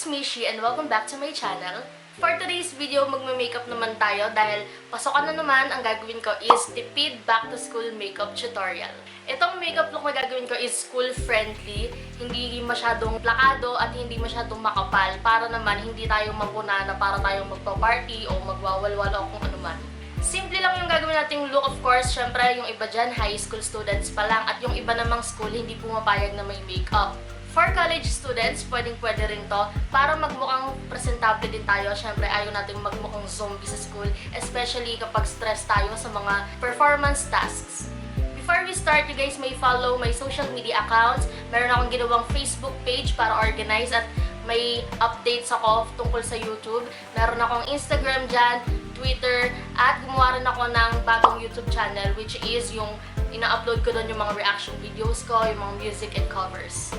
it's Mishi and welcome back to my channel. For today's video, magme-makeup naman tayo dahil pasokan na naman. Ang gagawin ko is tipid back to school makeup tutorial. Itong makeup look na gagawin ko is school-friendly, hindi masyadong plakado at hindi masyadong makapal para naman hindi tayo mapuna na para tayong magpa-party o magwawalwala o kung ano man. Simple lang yung gagawin nating look, of course. Syempre, yung iba dyan, high school students pa lang at yung iba namang school, hindi pumapayag na may makeup. For college students, pwedeng-pwede rin to para magmukhang presentable din tayo. Syempre, ayaw natin magmukhang zombie sa school, especially kapag stress tayo sa mga performance tasks. Before we start, you guys may follow my social media accounts. Meron akong ginawang Facebook page para organize at may updates ako tungkol sa YouTube. Meron akong Instagram dyan, Twitter, at gumawa rin ako ng bagong YouTube channel, which is yung ina-upload ko doon yung mga reaction videos ko, yung mga music and covers.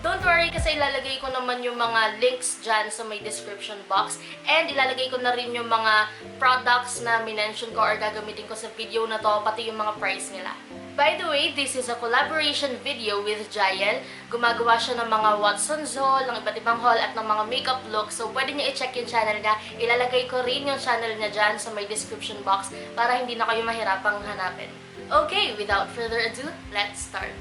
Don't worry kasi ilalagay ko naman yung mga links dyan sa may description box and ilalagay ko na rin yung mga products na minention ko or gagamitin ko sa video na to, pati yung mga price nila. By the way, this is a collaboration video with Jayel. Gumagawa siya ng mga Watson's haul, ng iba't ibang haul at ng mga makeup looks. So, pwede niya i-check yung channel niya. Ilalagay ko rin yung channel niya dyan sa may description box para hindi na kayo mahirapang hanapin. Okay, without further ado, let's start.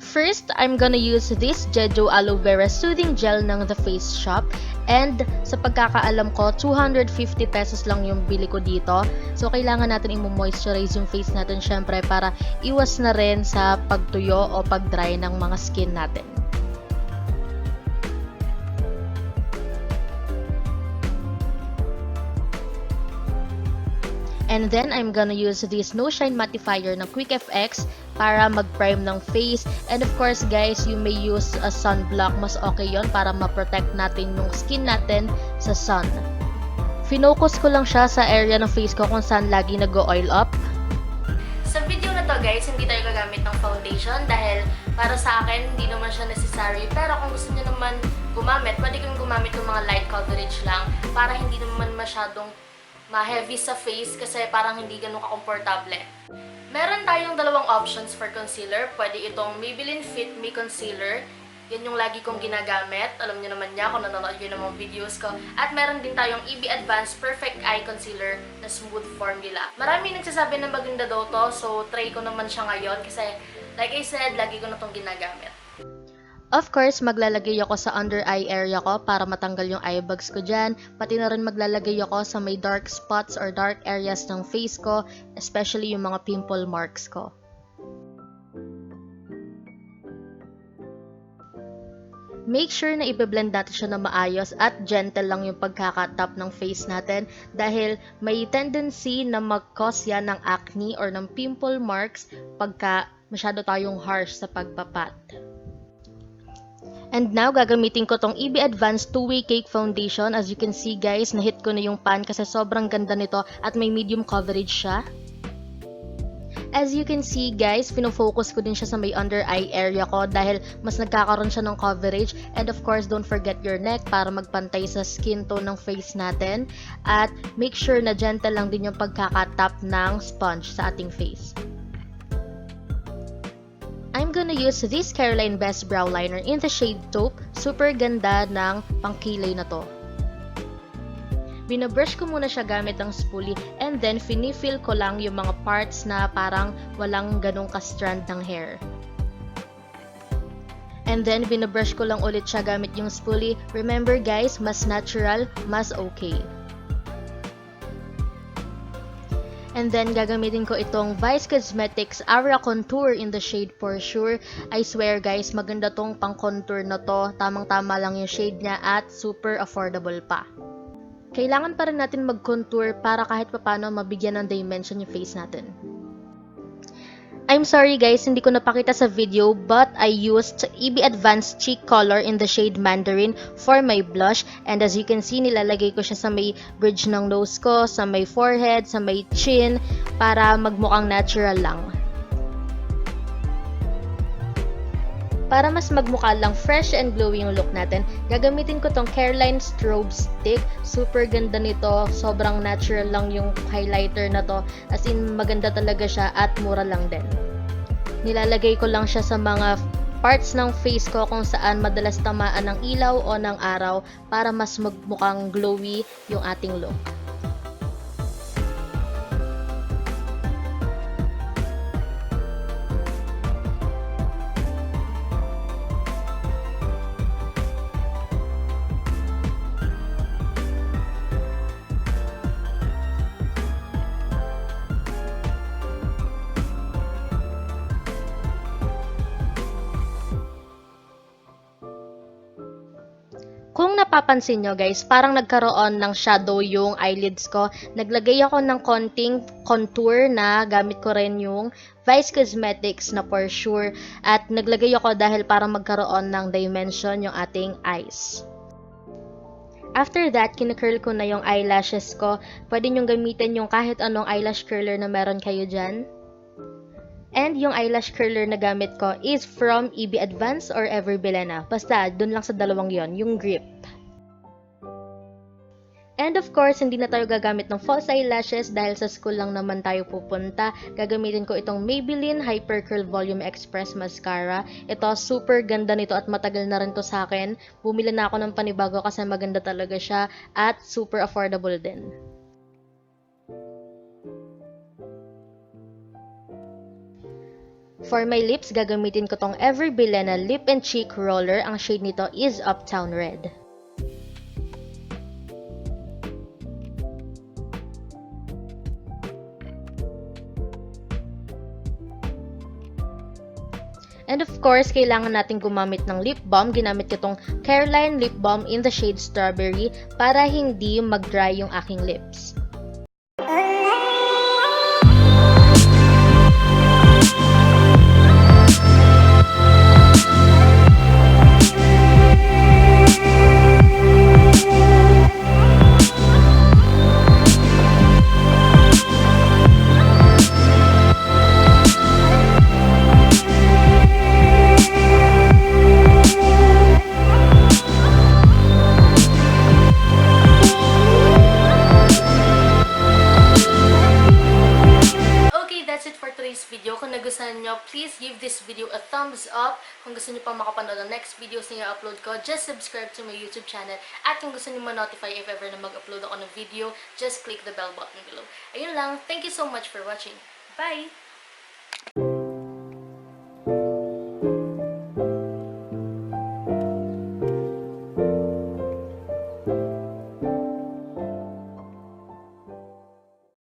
First, I'm gonna use this Jeju Aloe Vera Soothing Gel ng The Face Shop. And sa pagkakaalam ko, 250 pesos lang yung bili ko dito. So, kailangan natin i-moisturize yung face natin syempre para iwas na rin sa pagtuyo o pag-dry ng mga skin natin. And then, I'm gonna use this No Shine Mattifier ng Quick FX para mag-prime ng face. And of course, guys, you may use a sunblock. Mas okay yon para ma-protect natin yung skin natin sa sun. Finocus ko lang siya sa area ng face ko kung saan lagi nag-oil up. Sa video na to, guys, hindi tayo gagamit ng foundation dahil para sa akin, hindi naman siya necessary. Pero kung gusto niyo naman gumamit, pwede kang gumamit ng mga light coverage lang para hindi naman masyadong ma-heavy sa face kasi parang hindi ganun ka-komportable. Meron tayong dalawang options for concealer. Pwede itong Maybelline Fit Me Concealer. Yan yung lagi kong ginagamit. Alam niyo naman niya kung nanonood yun ng mga videos ko. At meron din tayong EB Advanced Perfect Eye Concealer na smooth formula. Marami nagsasabi na maganda daw to, so try ko naman siya ngayon kasi like I said, lagi ko na tong ginagamit. Of course, maglalagay ako sa under eye area ko para matanggal yung eye bags ko dyan. Pati na rin maglalagay ako sa may dark spots or dark areas ng face ko, especially yung mga pimple marks ko. Make sure na i-blend natin siya na maayos at gentle lang yung pagkakatap ng face natin dahil may tendency na mag-cause yan ng acne or ng pimple marks pagka masyado tayong harsh sa pagpapat. And now, gagamitin ko tong EB Advanced 2-Way Cake Foundation. As you can see, guys, na-hit ko na yung pan kasi sobrang ganda nito at may medium coverage siya. As you can see, guys, pinofocus ko din siya sa may under eye area ko dahil mas nagkakaroon siya ng coverage. And of course, don't forget your neck para magpantay sa skin tone ng face natin. At make sure na gentle lang din yung pagkakatap ng sponge sa ating face. I'm gonna use this Careline Best Brow Liner in the shade Taupe. Super ganda ng pangkilay na to. Binabrush ko muna siya gamit ang spoolie and then finifill ko lang yung mga parts na parang walang ganong ka-strand ng hair. And then binabrush ko lang ulit siya gamit yung spoolie. Remember guys, mas natural, mas okay. And then, gagamitin ko itong Vice Cosmetics Aura Contour in the shade Porshur. I swear guys, maganda tong pang-contour na to. Tamang-tama lang yung shade niya at super affordable pa. Kailangan pa rin natin mag-contour para kahit papano mabigyan ng dimension yung face natin. I'm sorry guys, hindi ko napakita sa video but I used EB Advanced Cheek Color in the shade Mandarin for my blush. And as you can see, nilalagay ko siya sa may bridge ng nose ko, sa may forehead, sa may chin para magmukhang natural lang. Para mas magmukha lang fresh and glowy yung look natin, gagamitin ko tong Careline Strobe Stick. Super ganda nito, sobrang natural lang yung highlighter na to. As in, maganda talaga siya at mura lang din. Nilalagay ko lang siya sa mga parts ng face ko kung saan madalas tamaan ng ilaw o ng araw para mas magmukhang glowy yung ating look. Kung napapansin nyo guys, parang nagkaroon ng shadow yung eyelids ko. Naglagay ako ng konting contour na gamit ko rin yung Vice Cosmetics na Porshur. At naglagay ako dahil parang magkaroon ng dimension yung ating eyes. After that, kinecurl ko na yung eyelashes ko. Pwede nyong gamitin yung kahit anong eyelash curler na meron kayo dyan. And yung eyelash curler na gamit ko is from EB Advance or Ever Bilena. Basta, dun lang sa dalawang yon, yung grip. And of course, hindi na tayo gagamit ng false eyelashes dahil sa school lang naman tayo pupunta. Gagamitin ko itong Maybelline Hypercurl Volume Express Mascara. Ito, super ganda nito at matagal na rin to sa akin. Bumili na ako ng panibago kasi maganda talaga siya at super affordable din. For my lips, gagamitin ko tong Ever Bilena Lip and Cheek Roller. Ang shade nito is Uptown Red. And of course, kailangan natin gumamit ng lip balm. Ginamit ko tong Careline lip balm in the shade Strawberry para hindi mag-dry yung aking lips. Video. Kung nagustuhan nyo, please give this video a thumbs up. Kung gusto nyo pang makapanood ng next videos na i-upload ko, just subscribe to my YouTube channel. At kung gusto nyo ma-notify if ever na mag-upload ako ng video, just click the bell button below. Ayun lang. Thank you so much for watching. Bye!